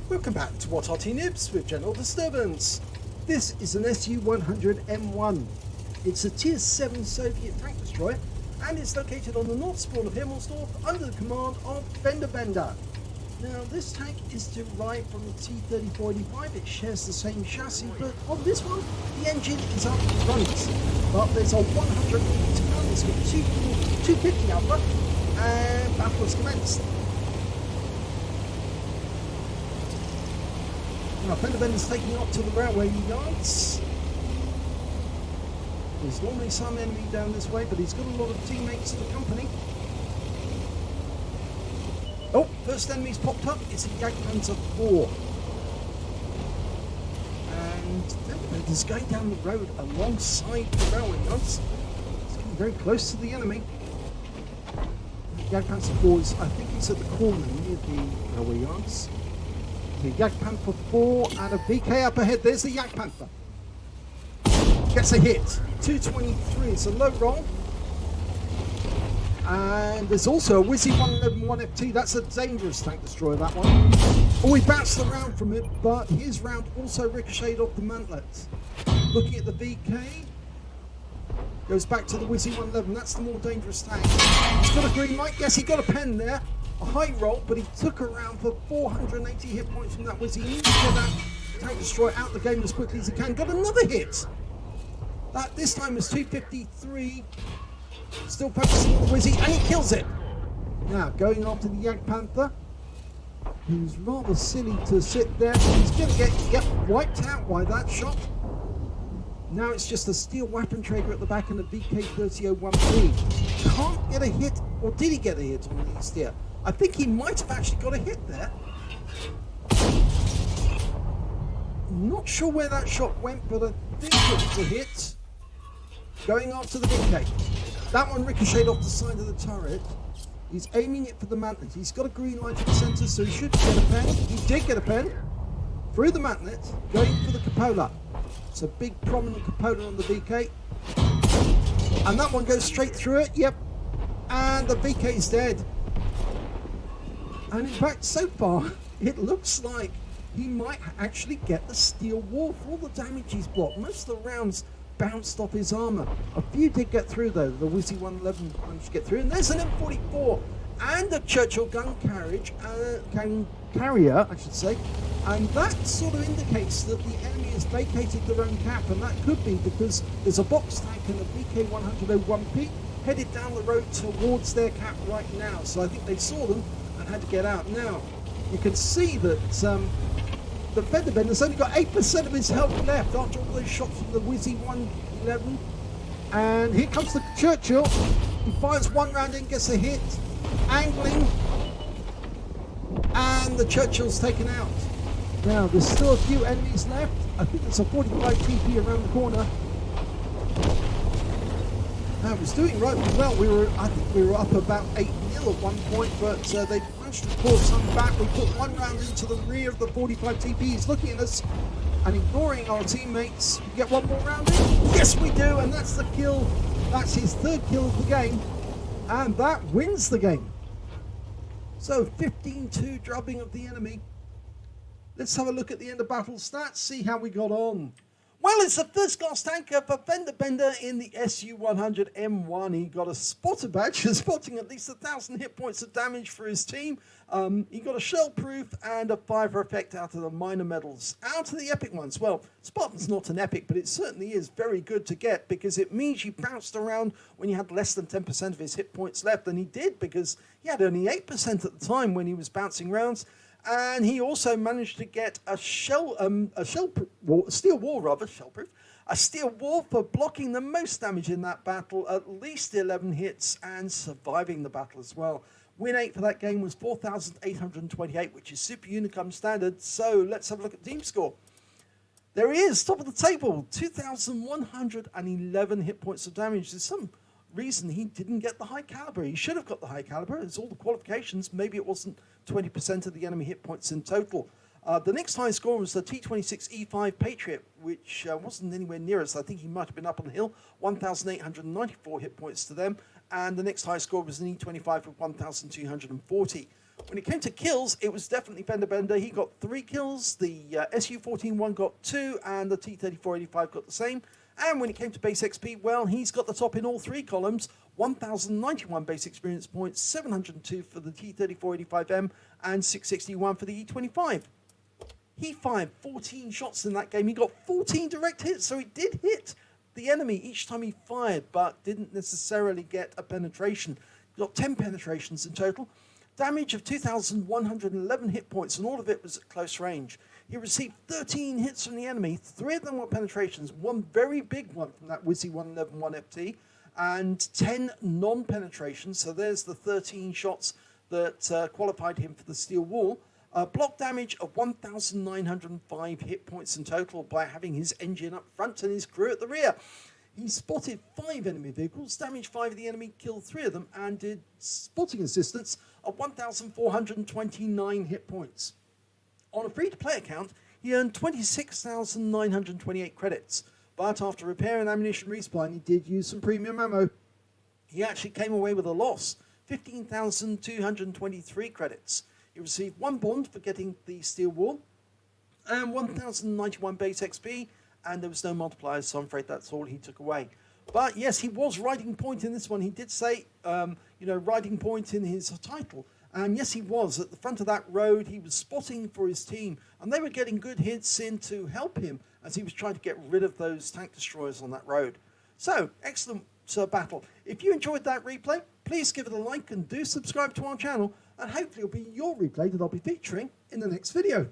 Welcome back to What Arty Noobs with General Disturbance. This is an SU-100M1. It's a Tier 7 Soviet tank destroyer and it's located on the North Spawn of Himmelsdorf under the command of FendaBenda. Now this tank is derived from the T-3485. It shares the same chassis, but on this one the engine is up front. But there's a 100 to come. It's got 250 alpha and battle has commenced. Now FendaBenda's taking up to the railway yards. There's normally some enemy down this way, but he's got a lot of teammates to accompany. Oh, first enemy's popped up. It's a Jagdpanzer 4. And FendaBenda's going down the road alongside the railway yards. It's getting very close to the enemy. Jagdpanzer 4 is, I think he's at the corner near the railway yards. The Jagdpanther 4 and a VK up ahead. There's the Jagdpanther. Gets a hit. 223. It's a low roll. And there's also a SU-1M1 FT. That's a dangerous tank destroyer, that one. Oh, he bounced around from it, but his round also ricocheted off the mantlet. Looking at the VK. Goes back to the SU-111. That's the more dangerous tank. He's got a green light. Yes, he got a pen there. A high roll, but he took around for 480 hit points from that Wizzy. He needs to get that tank destroyer out the game as quickly as he can. Got another hit. That this time was 253. Still focusing on the Wizzy, and he kills it. Now going after the Jagdpanther, who's rather silly to sit there. He's going to get wiped out by that shot. Now it's just a steel weapon trader at the back and a VK3001B. Can't get a hit, or did he get a hit on these here? I think he might have actually got a hit there. Not sure where that shot went, but I think it was a hit. Going after the VK. That one ricocheted off the side of the turret. He's aiming it for the mantlet. He's got a green light in the center, so he should get a pen. He did get a pen. Through the mantlet, going for the cupola. It's a big prominent cupola on the VK. And that one goes straight through it, yep. And the VK is dead. And in fact, so far, it looks like he might actually get the steel wall for all the damage he's blocked. Most of the rounds bounced off his armor. A few did get through though. The SU-111 managed to get through. And there's an M44 and a Churchill gun carrier, I should say. And that sort of indicates that the enemy has vacated their own cap, and that could be because there's a box tank and a VK101P headed down the road towards their cap right now. So I think they saw them and had to get out. Now, you can see that the FendaBenda's only got 8% of his health left after all those shots from the SU-111. And here comes the Churchill. He fires one round in, gets a hit, angling, and the Churchill's taken out. Now, there's still a few enemies left. I think there's a 45 TP around the corner. Now, it was doing right well. I think we were up about 8-0 at one point, but they managed to pull some back. We put one round into the rear of the 45 TP. He's looking at us and ignoring our teammates. We get one more round in. Yes, we do, and that's the kill. That's his third kill of the game, and that wins the game. So 15-2 drubbing of the enemy. Let's have a look at the end of battle stats, see how we got on. Well, it's the first class tanker for FendaBenda in the SU-100M1. He got a spotter badge, spotting at least 1,000 hit points of damage for his team. He got a shell proof and a fiver effect out of the minor medals. Out of the epic ones, well, Spartan's not an epic, but it certainly is very good to get because it means you bounced around when you had less than 10% of his hit points left, and he did because he had only 8% at the time when he was bouncing rounds. And he also managed to get a steel wall for blocking the most damage in that battle, at least 11 hits, and surviving the battle as well. Win 8 for that game was 4,828, which is Super Unicum standard. So let's have a look at team score. There he is, top of the table, 2,111 hit points of damage. There's some reason he didn't get the high caliber. He should have got the high caliber. It's all the qualifications. Maybe it wasn't 20% of the enemy hit points in total. The next high score was the T26E5 Patriot, which wasn't anywhere near us. I think he might have been up on the hill. 1,894 hit points to them. And the next high score was an E25 with 1,240. When it came to kills, it was definitely FendaBenda. He got 3 kills, the SU-100M1 got 2, and the T-3485 got the same. And when it came to base XP, well, he's got the top in all 3 columns. 1,091 base experience points, 702 for the T-3485M, and 661 for the E25. He fired 14 shots in that game. He got 14 direct hits, so he did hit the enemy each time he fired, but didn't necessarily get a penetration. He got 10 penetrations in total. Damage of 2,111 hit points, and all of it was at close range. He received 13 hits from the enemy. 3 of them were penetrations, 1 very big one from that SU-100M1 FT, and 10 non-penetrations. So there's the 13 shots that qualified him for the steel wall. Block damage of 1,905 hit points in total by having his engine up front and his crew at the rear. He spotted 5 enemy vehicles, damaged 5 of the enemy, killed 3 of them, and did spotting assistance of 1,429 hit points. On a free-to-play account, he earned 26,928 credits, but after repair and ammunition resupply, he did use some premium ammo. He actually came away with a loss, 15,223 credits. He received 1 bond for getting the steel wall, and 1,091 base XP, and there was no multipliers, so I'm afraid that's all he took away. But yes, he was riding point in this one. He did say, riding point in his title. And yes, he was. At the front of that road, he was spotting for his team, and they were getting good hits in to help him as he was trying to get rid of those tank destroyers on that road. So, excellent battle. If you enjoyed that replay, please give it a like and do subscribe to our channel, and hopefully it'll be your replay that I'll be featuring in the next video.